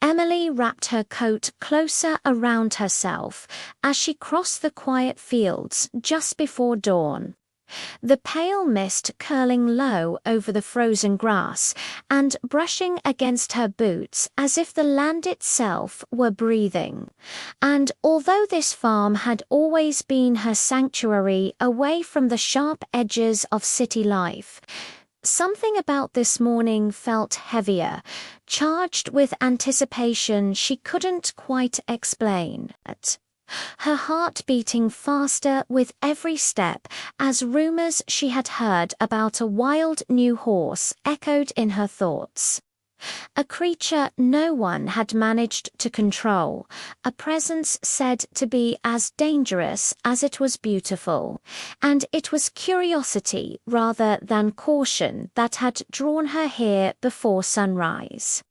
Emily wrapped her coat closer around herself as she crossed the quiet fields just before dawn. The pale mist curling low over the frozen grass and brushing against her boots as if the land itself were breathing. And although this farm had always been her sanctuary away from the sharp edges of city life, something about this morning felt heavier, charged with anticipation she couldn't quite explain. Her heart beating faster with every step as rumors she had heard about a wild new horse echoed in her thoughts. A creature no one had managed to control, a presence said to be as dangerous as it was beautiful, and it was curiosity rather than caution that had drawn her here before sunrise.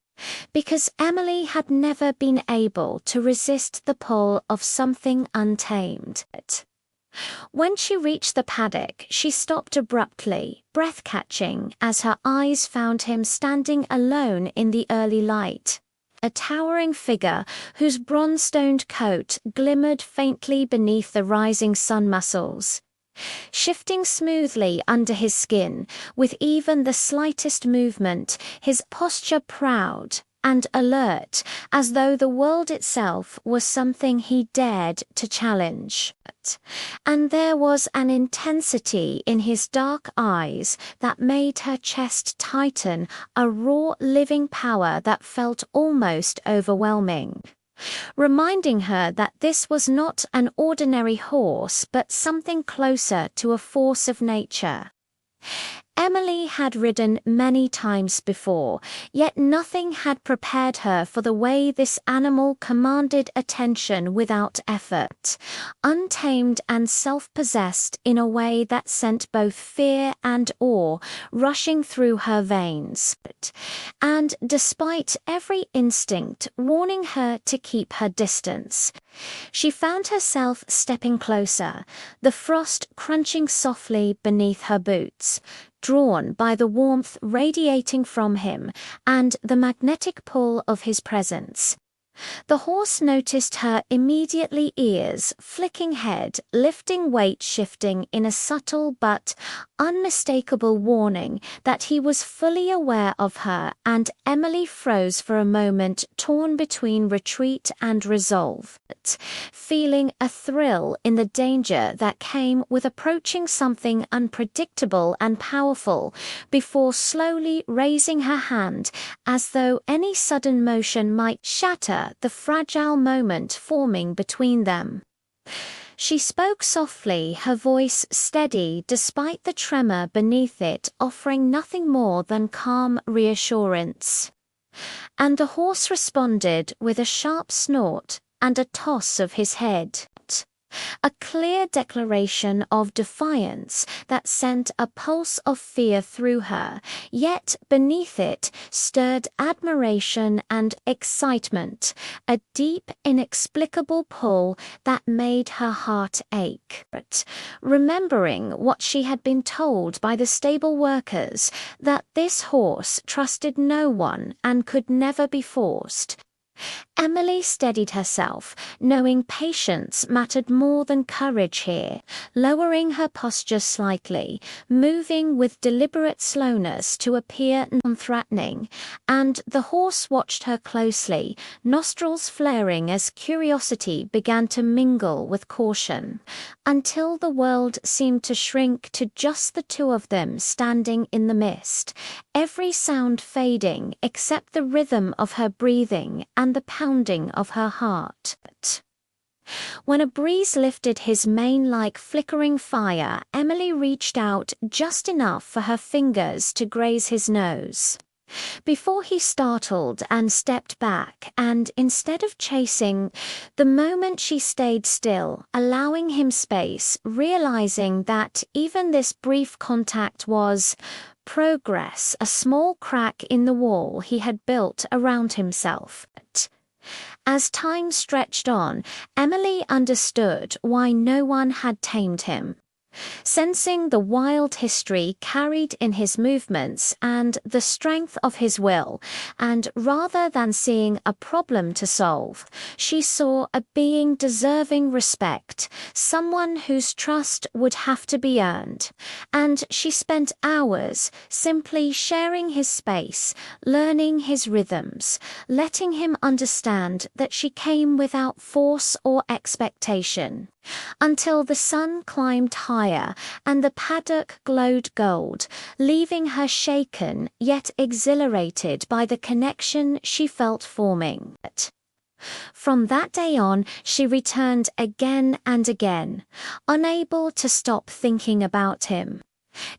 Because Emily had never been able to resist the pull of something untamed. When she reached the paddock, she stopped abruptly, breath-catching, as her eyes found him standing alone in the early light. A towering figure whose bronze-stoned coat glimmered faintly beneath the rising sun muscles. Shifting smoothly under his skin, with even the slightest movement, his posture proud and alert, as though the world itself was something he dared to challenge. And there was an intensity in his dark eyes that made her chest tighten, a raw living power that felt almost overwhelming, reminding her that this was not an ordinary horse but something closer to a force of nature. Emily had ridden many times before, yet nothing had prepared her for the way this animal commanded attention without effort, untamed and self-possessed in a way that sent both fear and awe rushing through her veins. And despite every instinct warning her to keep her distance, she found herself stepping closer, the frost crunching softly beneath her boots, drawn by the warmth radiating from him and the magnetic pull of his presence. The horse noticed her immediately, ears flicking, head lifting, weight shifting in a subtle but unmistakable warning that he was fully aware of her, and Emily froze for a moment, torn between retreat and resolve, feeling a thrill in the danger that came with approaching something unpredictable and powerful, before slowly raising her hand as though any sudden motion might shatter the fragile moment forming between them. She spoke softly, her voice steady despite the tremor beneath it, offering nothing more than calm reassurance. And the horse responded with a sharp snort and a toss of his head. A clear declaration of defiance that sent a pulse of fear through her, yet beneath it stirred admiration and excitement, a deep, inexplicable pull that made her heart ache. But remembering what she had been told by the stable workers, that this horse trusted no one and could never be forced, Emily steadied herself, knowing patience mattered more than courage here, lowering her posture slightly, moving with deliberate slowness to appear non-threatening, and the horse watched her closely, nostrils flaring as curiosity began to mingle with caution, until the world seemed to shrink to just the two of them standing in the mist, every sound fading except the rhythm of her breathing and the pounding of her heart. When a breeze lifted his mane like flickering fire, Emily reached out just enough for her fingers to graze his nose, before he startled and stepped back, and instead of chasing, the moment she stayed still, allowing him space, realizing that even this brief contact was progress, a small crack in the wall he had built around himself. As time stretched on, Emily understood why no one had tamed him. Sensing the wild history carried in his movements and the strength of his will, and rather than seeing a problem to solve, she saw a being deserving respect, someone whose trust would have to be earned, and she spent hours simply sharing his space, learning his rhythms, letting him understand that she came without force or expectation. Until the sun climbed higher and the paddock glowed gold, leaving her shaken yet exhilarated by the connection she felt forming. From that day on, she returned again and again, unable to stop thinking about him.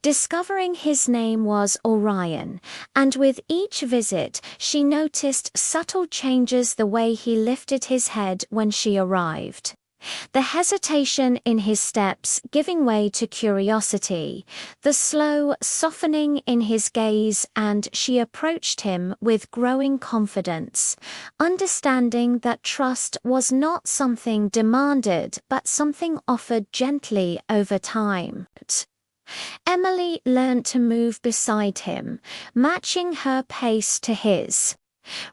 Discovering his name was Orion, and with each visit she noticed subtle changes the way he lifted his head when she arrived. The hesitation in his steps giving way to curiosity, the slow softening in his gaze, and she approached him with growing confidence, understanding that trust was not something demanded but something offered gently over time. Emily learned to move beside him, matching her pace to his,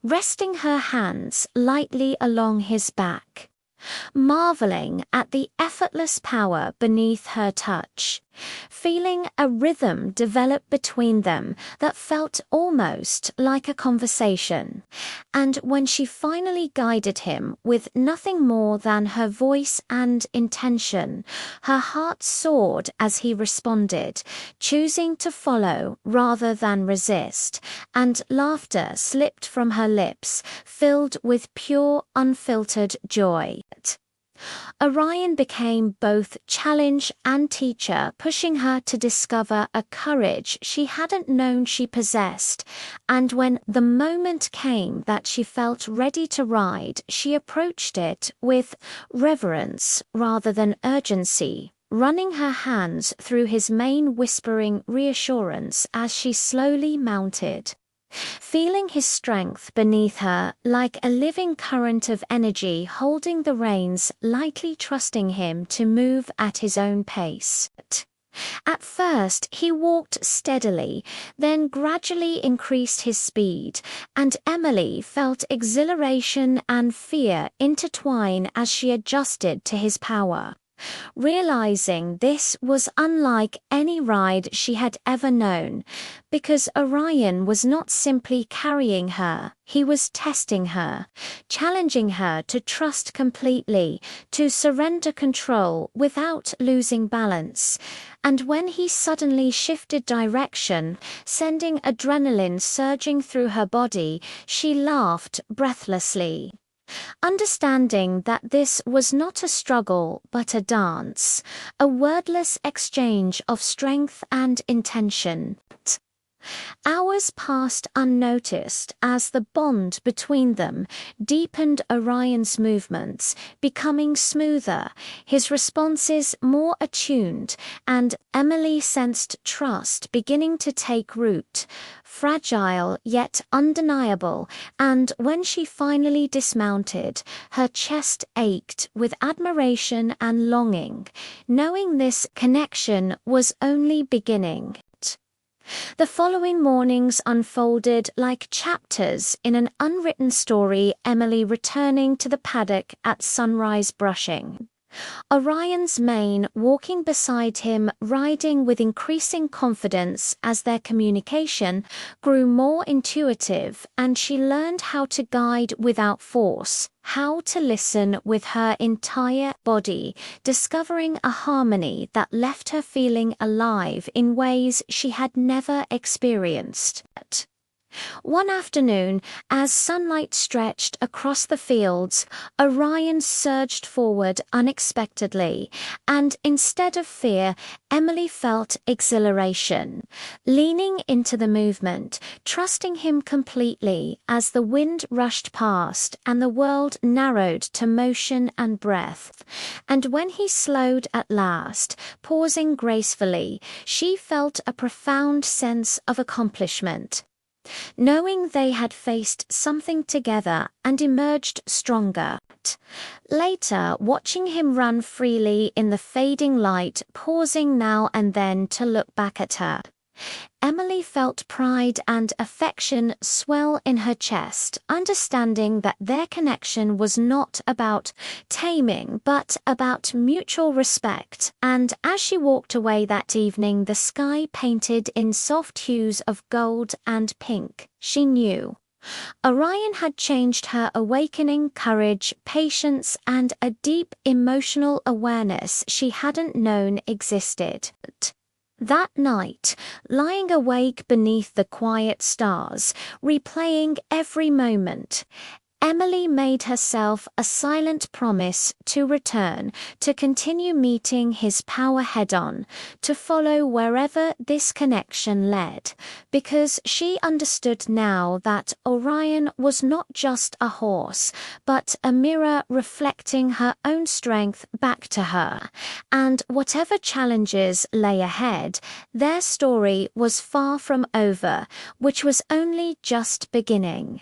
resting her hands lightly along his back, marveling at the effortless power beneath her touch, feeling a rhythm develop between them that felt almost like a conversation. And when she finally guided him with nothing more than her voice and intention, her heart soared as he responded, choosing to follow rather than resist, and laughter slipped from her lips, filled with pure, unfiltered joy. Orion became both challenge and teacher, pushing her to discover a courage she hadn't known she possessed, and when the moment came that she felt ready to ride, she approached it with reverence rather than urgency, running her hands through his mane, whispering reassurance as she slowly mounted. Feeling his strength beneath her like a living current of energy holding the reins, lightly trusting him to move at his own pace. At first he walked steadily, then gradually increased his speed, and Emily felt exhilaration and fear intertwine as she adjusted to his power. Realizing this was unlike any ride she had ever known, because Orion was not simply carrying her, he was testing her, challenging her to trust completely, to surrender control without losing balance. And when he suddenly shifted direction, sending adrenaline surging through her body, she laughed breathlessly, understanding that this was not a struggle but a dance, a wordless exchange of strength and intention. Hours passed unnoticed as the bond between them deepened. Orion's movements becoming smoother, his responses more attuned, and Emily sensed trust beginning to take root, fragile yet undeniable, and when she finally dismounted, her chest ached with admiration and longing, knowing this connection was only beginning. The following mornings unfolded like chapters in an unwritten story, Emily returning to the paddock at sunrise brushing, Orion's mane walking beside him, riding with increasing confidence as their communication grew more intuitive and she learned how to guide without force, how to listen with her entire body, discovering a harmony that left her feeling alive in ways she had never experienced. One afternoon, as sunlight stretched across the fields, Orion surged forward unexpectedly, and instead of fear, Emily felt exhilaration. Leaning into the movement, trusting him completely as the wind rushed past and the world narrowed to motion and breath. And when he slowed at last, pausing gracefully, she felt a profound sense of accomplishment. knowing they had faced something together and emerged stronger. Later, watching him run freely in the fading light, pausing now and then to look back at her, Emily felt pride and affection swell in her chest, understanding that their connection was not about taming but about mutual respect. And as she walked away that evening, the sky painted in soft hues of gold and pink, she knew Orion had changed her, awakening courage, patience, and a deep emotional awareness she hadn't known existed. That night, lying awake beneath the quiet stars, replaying every moment, Emily made herself a silent promise to return, to continue meeting his power head-on, to follow wherever this connection led, because she understood now that Orion was not just a horse, but a mirror reflecting her own strength back to her, and whatever challenges lay ahead, their story was far from over, which was only just beginning.